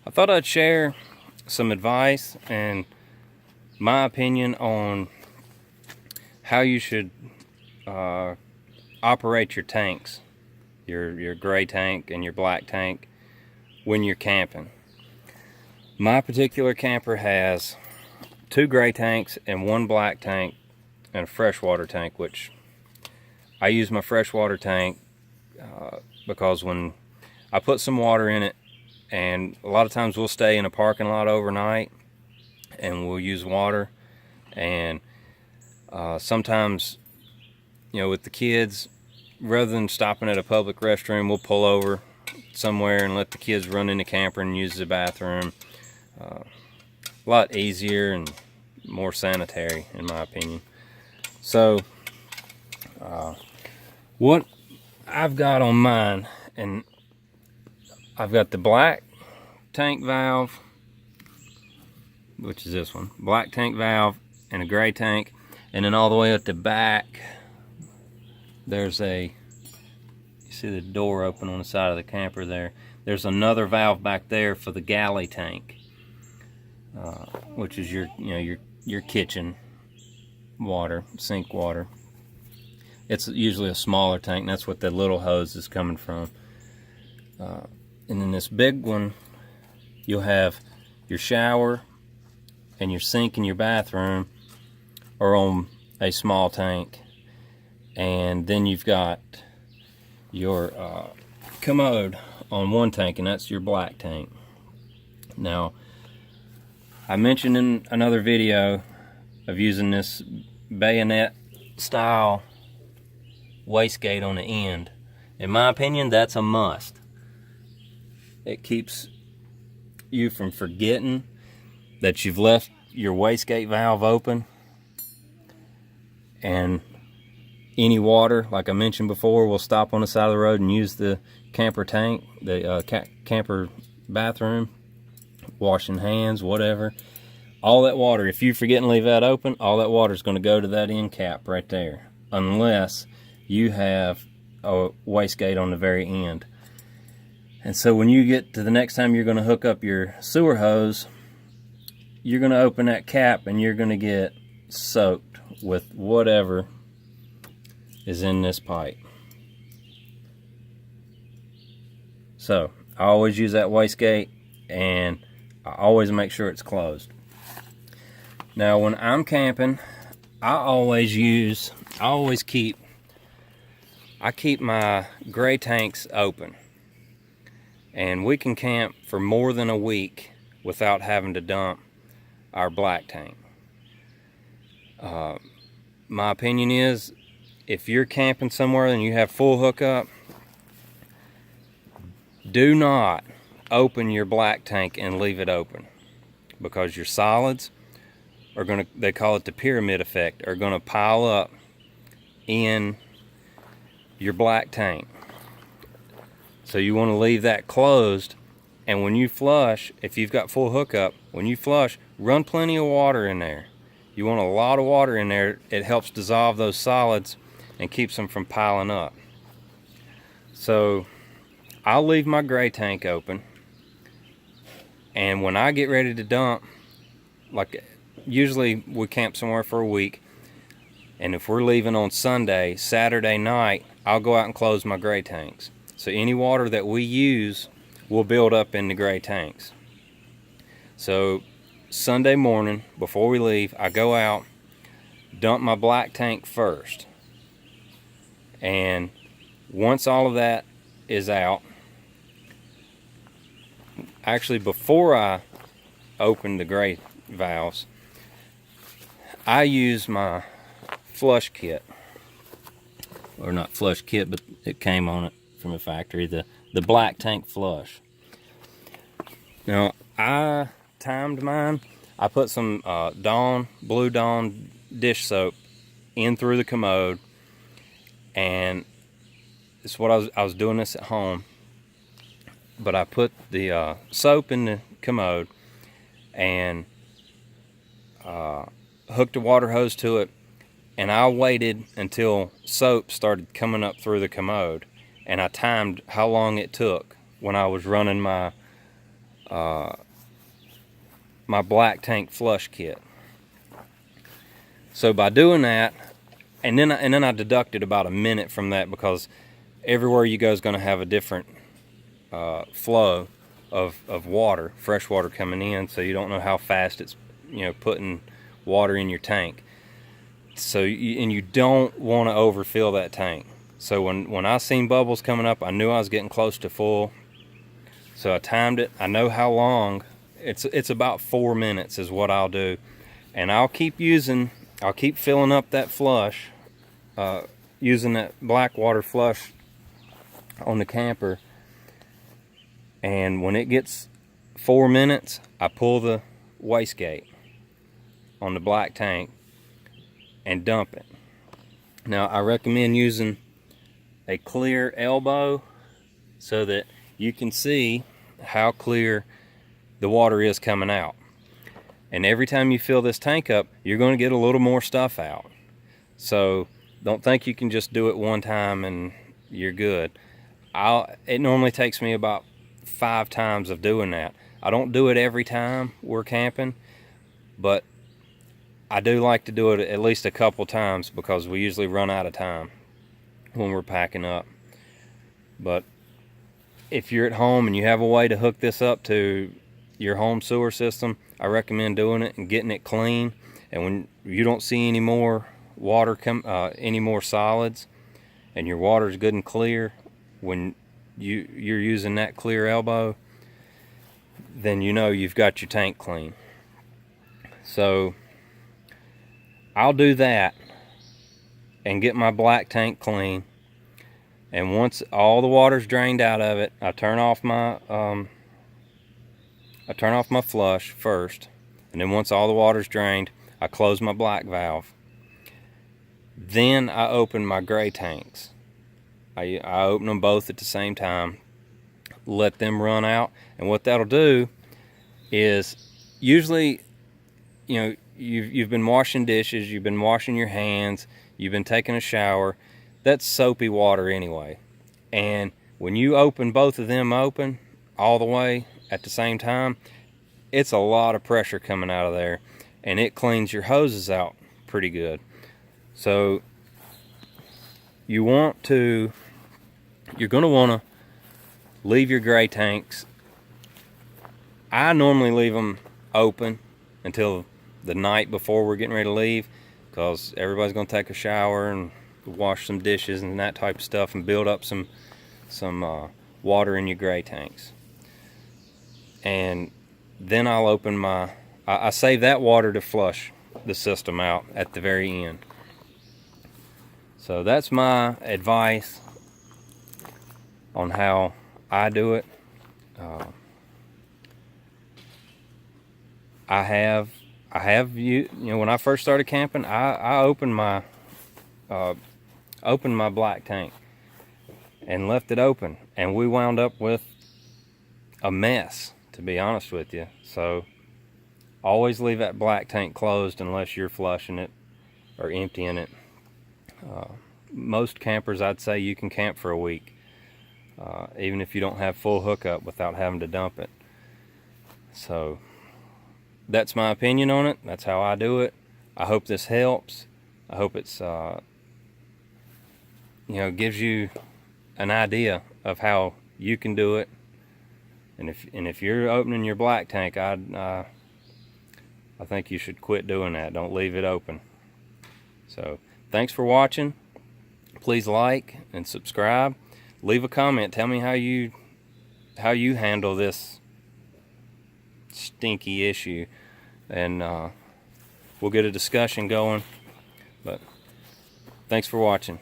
I thought I'd share some advice and my opinion on how you should operate your tanks, your gray tank and your black tank when you're camping. My particular camper has 2 gray tanks and 1 black tank and a freshwater tank, which I use my freshwater tank because when I put some water in it, and a lot of times we'll stay in a parking lot overnight and we'll use water, and sometimes, you know, with the kids, rather than stopping at a public restroom, we'll pull over somewhere and let the kids run in the camper and use the bathroom. A lot easier and more sanitary, in my opinion. So what I've got on mine, and I've got the black tank valve, which is this one, black tank valve, and a gray tank, and then all the way at the back there's you see the door open on the side of the camper there. There's another valve back there for the galley tank, which is your kitchen water, sink water. It's usually a smaller tank, and that's what the little hose is coming from. And then this big one, you'll have your shower and your sink in your bathroom are on a small tank, and then you've got your commode on one tank, and that's your black tank. Now, I mentioned in another video of using this bayonet style wastegate on the end. In my opinion, that's a must. It keeps you from forgetting that you've left your wastegate valve open, and any water, like I mentioned before, will stop on the side of the road and use the camper tank, the camper bathroom, washing hands, whatever. All that water, if you forget and leave that open, all that water is going to go to that end cap right there, unless you have a wastegate on the very end. And so when you get to the next time you're going to hook up your sewer hose, you're going to open that cap and you're going to get soaked with whatever is in this pipe. So I always use that wastegate, and I always make sure it's closed. Now when I'm camping, I keep my gray tanks open, and we can camp for more than a week without having to dump our black tank. My opinion is, if you're camping somewhere and you have full hookup, do not open your black tank and leave it open, because your solids are going to, they call it the pyramid effect, are going to pile up in your black tank. So you want to leave that closed, and when you flush, if you've got full hookup, when you flush, run plenty of water in there. You want a lot of water in there. It helps dissolve those solids and keeps them from piling up. So I'll leave my gray tank open, and when I get ready to dump, like usually we camp somewhere for a week, and if we're leaving on Sunday, Saturday night, I'll go out and close my gray tanks. So any water that we use will build up in the gray tanks. So Sunday morning, before we leave, I go out, dump my black tank first. And once all of that is out, actually before I open the gray valves, I use my flush kit, or not flush kit, but it came on it from the factory, the black tank flush. Now I timed mine. I put some Blue Dawn dish soap in through the commode, and it's what I was doing this at home, but I put the soap in the commode and hooked a water hose to it, and I waited until soap started coming up through the commode, and I timed how long it took when I was running my my black tank flush kit. So by doing that, and then I deducted about a minute from that, because everywhere you go is going to have a different flow of water, fresh water coming in, so you don't know how fast it's putting water in your tank. So and you don't want to overfill that tank. So when I seen bubbles coming up, I knew I was getting close to full. So I timed it. I know how long. It's about 4 minutes is what I'll do, and I'll keep filling up that flush, using that black water flush on the camper. And when it gets 4 minutes, I pull the wastegate on the black tank and dump it. Now I recommend using a clear elbow so that you can see how clear the water is coming out. And every time you fill this tank up, you're going to get a little more stuff out. So don't think you can just do it one time and you're good. It normally takes me about 5 times of doing that. I don't do it every time we're camping, but I do like to do it at least a couple times, because we usually run out of time when we're packing up. But if you're at home and you have a way to hook this up to your home sewer system, I recommend doing it and getting it clean. And when you don't see any more water any more solids, and your water's good and clear, when you're using that clear elbow, then you know you've got your tank clean. So I'll do that and get my black tank clean, and once all the water's drained out of it, I turn off my flush first, and then once all the water's drained, I close my black valve. Then I open my gray tanks. I open them both at the same time, let them run out, and what that'll do is, usually, you've been washing dishes, you've been washing your hands, you've been taking a shower. That's soapy water anyway. And when you open both of them open all the way at the same time, it's a lot of pressure coming out of there, and it cleans your hoses out pretty good. So you're going to want to leave your gray tanks. I normally leave them open until the night before we're getting ready to leave, because everybody's going to take a shower and wash some dishes and that type of stuff, and build up some water in your gray tanks. And then I'll open I save that water to flush the system out at the very end. So that's my advice on how I do it. I have when I first started camping, I opened my black tank and left it open, and we wound up with a mess, to be honest with you. So always leave that black tank closed unless you're flushing it or emptying it. Most campers, I'd say you can camp for a week, even if you don't have full hookup, without having to dump it. So that's my opinion on it. That's how I do it. I hope this helps. I hope it's gives you an idea of how you can do it. And if you're opening your black tank, I think you should quit doing that. Don't leave it open. So thanks for watching. Please like and subscribe. Leave a comment. Tell me how you handle this stinky issue, and we'll get a discussion going. But thanks for watching.